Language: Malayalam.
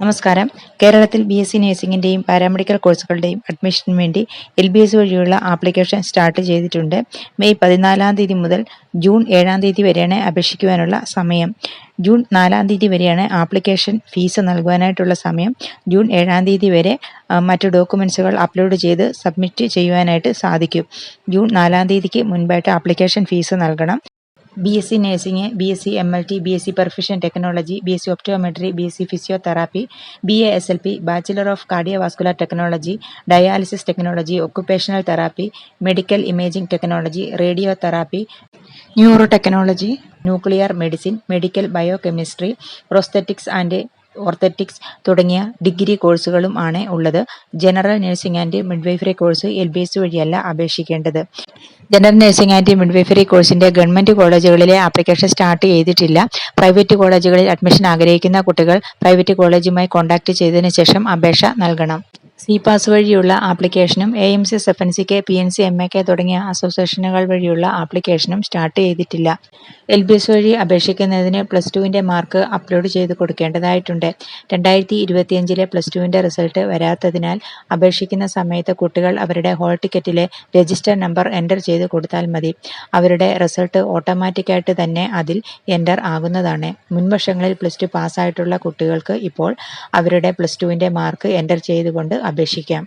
നമസ്കാരം. കേരളത്തിൽ ബി.എസ്.സി നഴ്സിംഗിൻ്റെയും പാരാമെഡിക്കൽ കോഴ്സുകളുടെയും അഡ്മിഷന് വേണ്ടി LBS വഴിയുള്ള ആപ്ലിക്കേഷൻ സ്റ്റാർട്ട് ചെയ്തിട്ടുണ്ട്. മെയ് 14 മുതൽ ജൂൺ 7 വരെയാണ് അപേക്ഷിക്കുവാനുള്ള സമയം. ജൂൺ 4 വരെയാണ് ആപ്ലിക്കേഷൻ ഫീസ് നൽകുവാനായിട്ടുള്ള സമയം. ജൂൺ 7 വരെ മറ്റു ഡോക്യുമെൻസുകൾ അപ്ലോഡ് ചെയ്ത് സബ്മിറ്റ് ചെയ്യുവാനായിട്ട് സാധിക്കും. ജൂൺ 4 മുൻപായിട്ട് ആപ്ലിക്കേഷൻ ഫീസ് നൽകണം. BSc nursing, BSc MLT, BSc perfusion technology, BSc optometry, BSc physiotherapy, BA SLP, bachelor of cardiovascular technology, dialysis technology, occupational therapy, medical imaging technology, radiotherapy, neuro technology, nuclear medicine, medical biochemistry, prosthetics and orthotics തുടങ്ങിയ ഡിഗ്രി കോഴ്സുകളും ആണ് ഉള്ളത്. General nursing and midwifery course LBS വഴിയല്ല അപേക്ഷിക്കേണ്ടത്. ജനറൽ നഴ്സിംഗ് ആൻഡ് മിഡ്വൈഫറി കോഴ്സിന്റെ ഗവൺമെന്റ് കോളേജുകളിലെ ആപ്ലിക്കേഷൻ സ്റ്റാർട്ട് ചെയ്തിട്ടില്ല. പ്രൈവറ്റ് കോളേജുകളിൽ അഡ്മിഷൻ ആഗ്രഹിക്കുന്ന കുട്ടികൾ പ്രൈവറ്റ് കോളേജുമായി കോൺടാക്ട് ചെയ്തതിനു ശേഷം അപേക്ഷ നൽകണം. CPAS വഴിയുള്ള ആപ്ലിക്കേഷനും AIMS, FNCK, PNC, MAK തുടങ്ങിയ അസോസിയേഷനുകൾ വഴിയുള്ള ആപ്ലിക്കേഷനും സ്റ്റാർട്ട് ചെയ്തിട്ടില്ല. LBS വഴി അപേക്ഷിക്കുന്നതിന് +2 മാർക്ക് അപ്ലോഡ് ചെയ്ത് കൊടുക്കേണ്ടതായിട്ടുണ്ട്. 2025 +2 റിസൾട്ട് വരാത്തതിനാൽ അപേക്ഷിക്കുന്ന സമയത്ത് കുട്ടികൾ അവരുടെ ഹോൾ ടിക്കറ്റിലെ രജിസ്റ്റർ നമ്പർ എൻ്റർ ചെയ്ത് കൊടുത്താൽ മതി. അവരുടെ റിസൾട്ട് ഓട്ടോമാറ്റിക്കായിട്ട് തന്നെ അതിൽ എൻ്റർ ആകുന്നതാണ്. മുൻവർഷങ്ങളിൽ +2 പാസ്സായിട്ടുള്ള കുട്ടികൾക്ക് ഇപ്പോൾ അവരുടെ +2 മാർക്ക് എൻ്റർ ചെയ്തുകൊണ്ട് അപേക്ഷിക്കാം.